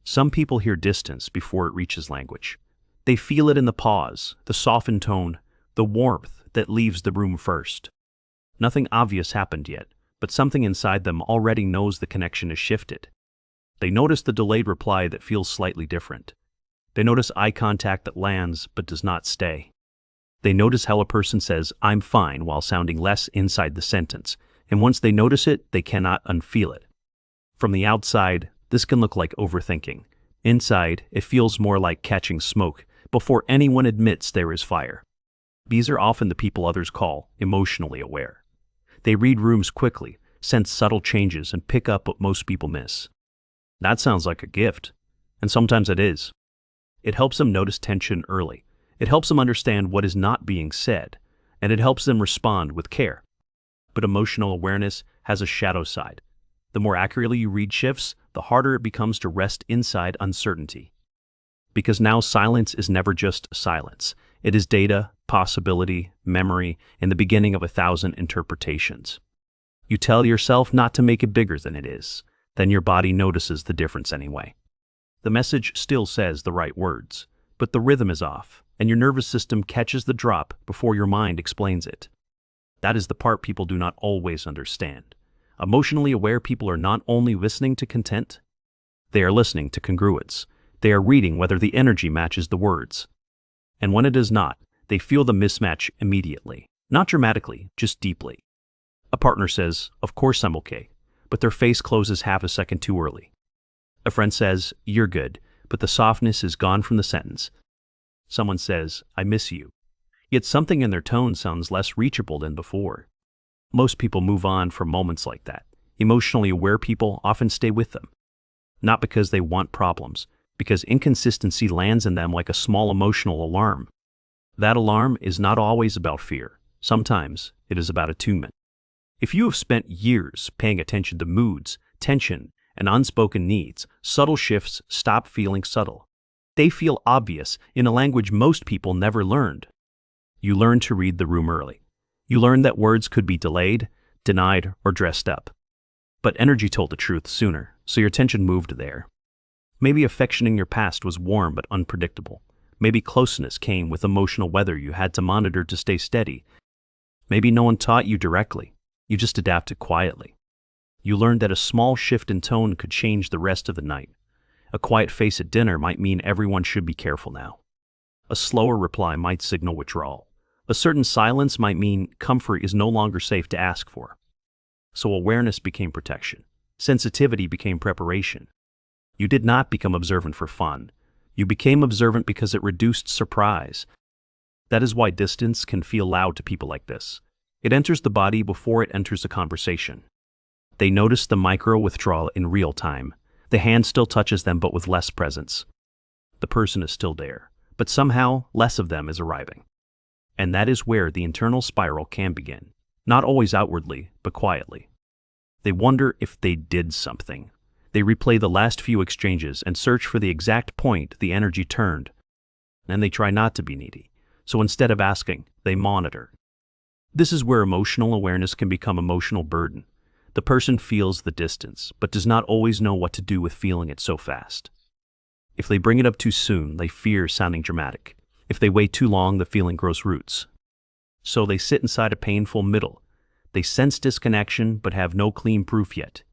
Some people hear distance before it reaches language. They feel it in the pause, the softened tone, the warmth that leaves the room first. Nothing obvious happened yet, but something inside them already knows the connection is shifted. They notice the delayed reply that feels slightly different. They notice eye contact that lands but does not stay. They notice how a person says, "I'm fine," while sounding less inside the sentence, and once they notice it, they cannot unfeel it. From the outside, this can look like overthinking. Inside, it feels more like catching smoke before anyone admits there is fire. These are often the people others call emotionally aware. They read rooms quickly, sense subtle changes, and pick up what most people miss. That sounds like a gift, and sometimes it is. It helps them notice tension early. It helps them understand what is not being said, and it helps them respond with care. But emotional awareness has a shadow side. The more accurately you read shifts, the harder it becomes to rest inside uncertainty. Because now silence is never just silence. It is data, possibility, memory, and the beginning of 1,000 interpretations. You tell yourself not to make it bigger than it is. Then your body notices the difference anyway. The message still says the right words, but the rhythm is off, and your nervous system catches the drop before your mind explains it. That is the part people do not always understand. Emotionally aware people are not only listening to content, they are listening to congruence. They are reading whether the energy matches the words. And when it does not, they feel the mismatch immediately. Not dramatically, just deeply. A partner says, "Of course I'm okay," but their face closes half a second too early. A friend says, "You're good," but the softness is gone from the sentence. Someone says, "I miss you," yet something in their tone sounds less reachable than before. Most people move on from moments like that. Emotionally aware people often stay with them. Not because they want problems, because inconsistency lands in them like a small emotional alarm. That alarm is not always about fear. Sometimes it is about attunement. If you have spent years paying attention to moods, tension, and unspoken needs, subtle shifts stop feeling subtle. They feel obvious in a language most people never learned. You learn to read the room early. You learn that words could be delayed, denied, or dressed up. But energy told the truth sooner, so your attention moved there. Maybe affection in your past was warm but unpredictable. Maybe closeness came with emotional weather you had to monitor to stay steady. Maybe no one taught you directly. You just adapted quietly. You learned that a small shift in tone could change the rest of the night. A quiet face at dinner might mean everyone should be careful now. A slower reply might signal withdrawal. A certain silence might mean comfort is no longer safe to ask for. So awareness became protection. Sensitivity became preparation. You did not become observant for fun. You became observant because it reduced surprise. That is why distance can feel loud to people like this. It enters the body before it enters the conversation. They notice the micro-withdrawal in real time. The hand still touches them but with less presence. The person is still there, but somehow less of them is arriving. And that is where the internal spiral can begin. Not always outwardly, but quietly. They wonder if they did something. They replay the last few exchanges and search for the exact point the energy turned. And they try not to be needy. So instead of asking, they monitor. This is where emotional awareness can become emotional burden. The person feels the distance, but does not always know what to do with feeling it so fast. If they bring it up too soon, they fear sounding dramatic. If they wait too long, the feeling grows roots. So they sit inside a painful middle. They sense disconnection, but have no clean proof yet.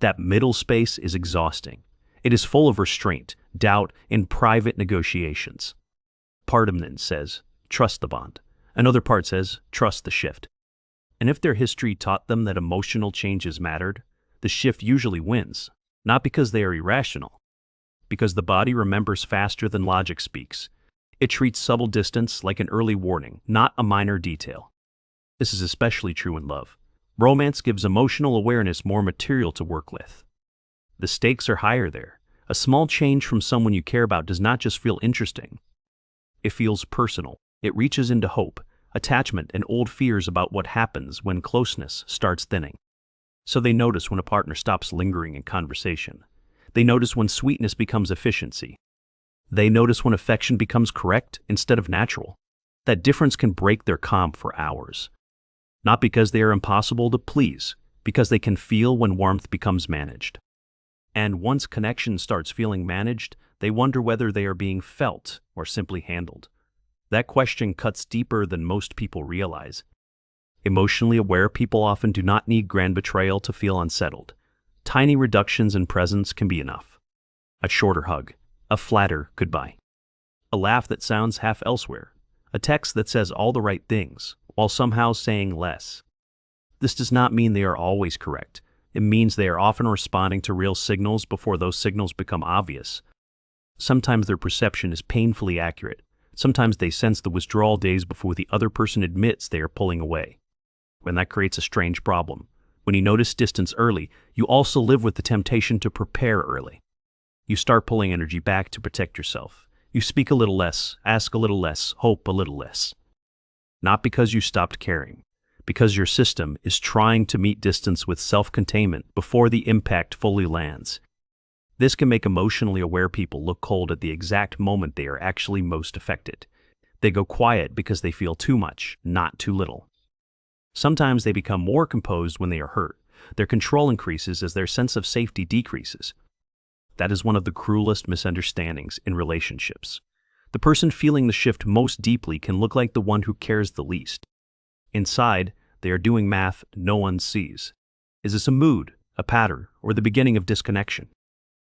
That middle space is exhausting. It is full of restraint, doubt, and private negotiations. Part of them says, trust the bond. Another part says, trust the shift. And if their history taught them that emotional changes mattered, the shift usually wins, not because they are irrational, because the body remembers faster than logic speaks. It treats subtle distance like an early warning, not a minor detail. This is especially true in love. Romance gives emotional awareness more material to work with. The stakes are higher there. A small change from someone you care about does not just feel interesting. It feels personal. It reaches into hope, attachment, and old fears about what happens when closeness starts thinning. So they notice when a partner stops lingering in conversation. They notice when sweetness becomes efficiency. They notice when affection becomes correct instead of natural. That difference can break their calm for hours. Not because they are impossible to please, because they can feel when warmth becomes managed. And once connection starts feeling managed, they wonder whether they are being felt or simply handled. That question cuts deeper than most people realize. Emotionally aware people often do not need grand betrayal to feel unsettled. Tiny reductions in presence can be enough. A shorter hug, a flatter goodbye, a laugh that sounds half elsewhere, a text that says all the right things while somehow saying less. This does not mean they are always correct. It means they are often responding to real signals before those signals become obvious. Sometimes their perception is painfully accurate. Sometimes they sense the withdrawal days before the other person admits they are pulling away. And that creates a strange problem. When you notice distance early, you also live with the temptation to prepare early. You start pulling energy back to protect yourself. You speak a little less, ask a little less, hope a little less. Not because you stopped caring, because your system is trying to meet distance with self-containment before the impact fully lands. This can make emotionally aware people look cold at the exact moment they are actually most affected. They go quiet because they feel too much, not too little. Sometimes they become more composed when they are hurt. Their control increases as their sense of safety decreases. That is one of the cruelest misunderstandings in relationships. The person feeling the shift most deeply can look like the one who cares the least. Inside, they are doing math no one sees. Is this a mood, a pattern, or the beginning of disconnection?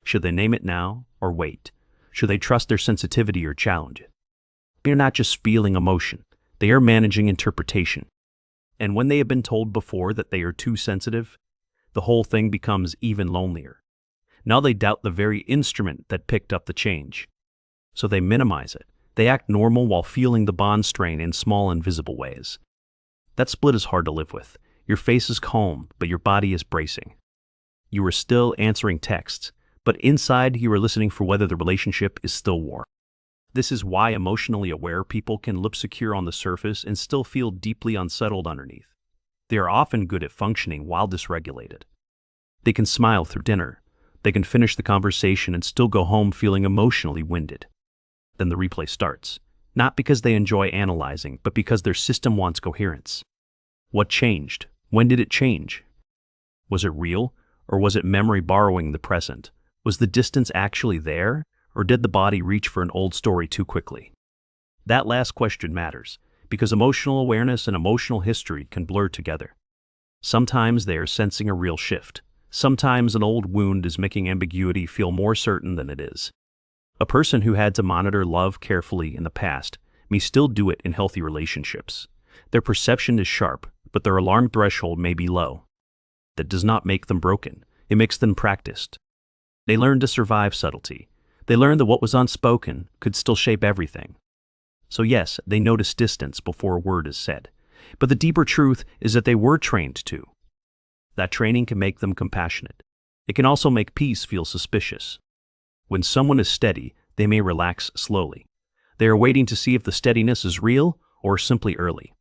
Should they name it now or wait? Should they trust their sensitivity or challenge it? They are not just feeling emotion. They are managing interpretation. And when they have been told before that they are too sensitive, the whole thing becomes even lonelier. Now they doubt the very instrument that picked up the change. So they minimize it. They act normal while feeling the bond strain in small, invisible ways. That split is hard to live with. Your face is calm, but your body is bracing. You are still answering texts, but inside you are listening for whether the relationship is still warm. This is why emotionally aware people can look secure on the surface and still feel deeply unsettled underneath. They are often good at functioning while dysregulated. They can smile through dinner. They can finish the conversation and still go home feeling emotionally winded. Then the replay starts, not because they enjoy analyzing, but because their system wants coherence. What changed? When did it change? Was it real, or was it memory borrowing the present? Was the distance actually there, or did the body reach for an old story too quickly? That last question matters, because emotional awareness and emotional history can blur together. Sometimes they are sensing a real shift. Sometimes an old wound is making ambiguity feel more certain than it is. A person who had to monitor love carefully in the past may still do it in healthy relationships. Their perception is sharp, but their alarm threshold may be low. That does not make them broken. It makes them practiced. They learn to survive subtlety. They learn that what was unspoken could still shape everything. So yes, they notice distance before a word is said. But the deeper truth is that they were trained to. That training can make them compassionate. It can also make peace feel suspicious. When someone is steady, they may relax slowly. They are waiting to see if the steadiness is real or simply early.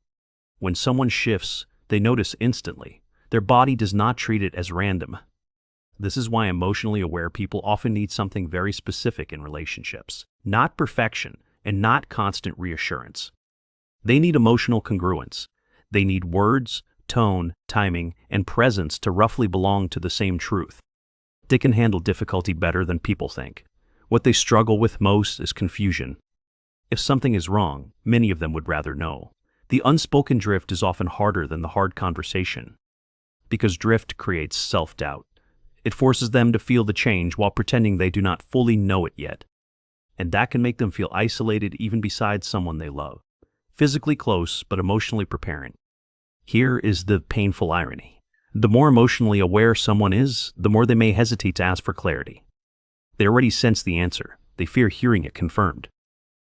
When someone shifts, they notice instantly. Their body does not treat it as random. This is why emotionally aware people often need something very specific in relationships. Not perfection and not constant reassurance. They need emotional congruence. They need words, tone, timing, and presence to roughly belong to the same truth. They can handle difficulty better than people think. What they struggle with most is confusion. If something is wrong, many of them would rather know. The unspoken drift is often harder than the hard conversation. Because drift creates self-doubt. It forces them to feel the change while pretending they do not fully know it yet. And that can make them feel isolated even beside someone they love. Physically close, but emotionally preparing. Here is the painful irony. The more emotionally aware someone is, the more they may hesitate to ask for clarity. They already sense the answer. They fear hearing it confirmed.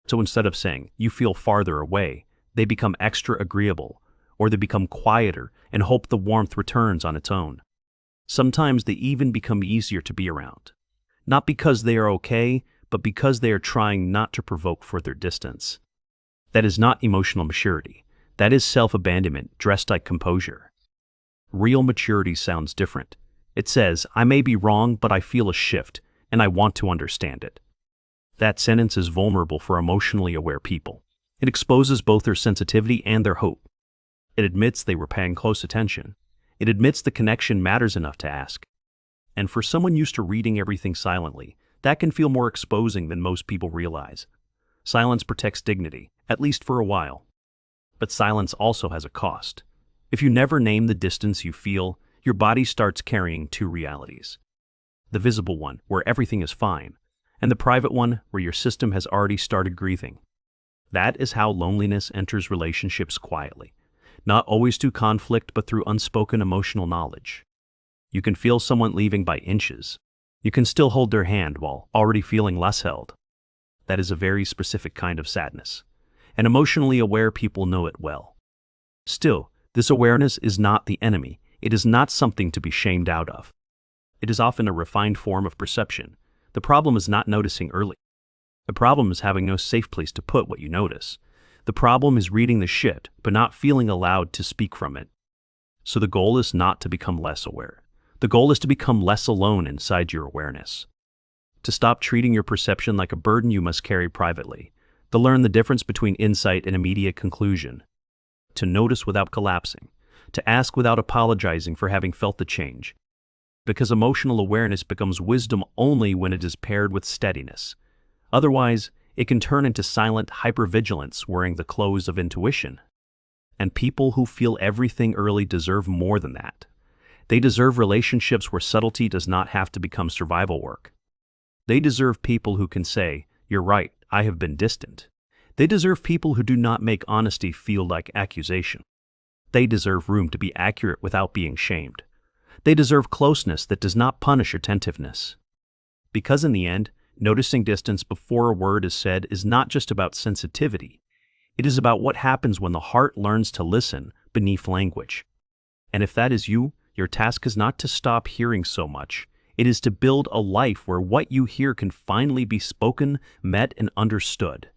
So instead of saying, "You feel farther away," they become extra agreeable, or they become quieter and hope the warmth returns on its own. Sometimes they even become easier to be around. Not because they are okay, but because they are trying not to provoke further distance. That is not emotional maturity. That is self-abandonment dressed like composure. Real maturity sounds different. It says, "I may be wrong, but I feel a shift, and I want to understand it." That sentence is vulnerable for emotionally aware people. It exposes both their sensitivity and their hope. It admits they were paying close attention. It admits the connection matters enough to ask. And for someone used to reading everything silently, that can feel more exposing than most people realize. Silence protects dignity, at least for a while. But silence also has a cost. If you never name the distance you feel, your body starts carrying two realities. The visible one, where everything is fine, and the private one, where your system has already started grieving. That is how loneliness enters relationships quietly, not always through conflict but through unspoken emotional knowledge. You can feel someone leaving by inches. You can still hold their hand while already feeling less held. That is a very specific kind of sadness, and emotionally aware people know it well. Still, this awareness is not the enemy. It is not something to be shamed out of. It is often a refined form of perception. The problem is not noticing early. The problem is having no safe place to put what you notice. The problem is reading the shit, but not feeling allowed to speak from it. So the goal is not to become less aware. The goal is to become less alone inside your awareness. To stop treating your perception like a burden you must carry privately. To learn the difference between insight and immediate conclusion. To notice without collapsing. To ask without apologizing for having felt the change. Because emotional awareness becomes wisdom only when it is paired with steadiness. Otherwise, it can turn into silent hypervigilance wearing the clothes of intuition. And people who feel everything early deserve more than that. They deserve relationships where subtlety does not have to become survival work. They deserve people who can say, "You're right, I have been distant." They deserve people who do not make honesty feel like accusation. They deserve room to be accurate without being shamed. They deserve closeness that does not punish attentiveness. Because in the end, noticing distance before a word is said is not just about sensitivity. It is about what happens when the heart learns to listen beneath language. And if that is you, your task is not to stop hearing so much. It is to build a life where what you hear can finally be spoken, met, and understood.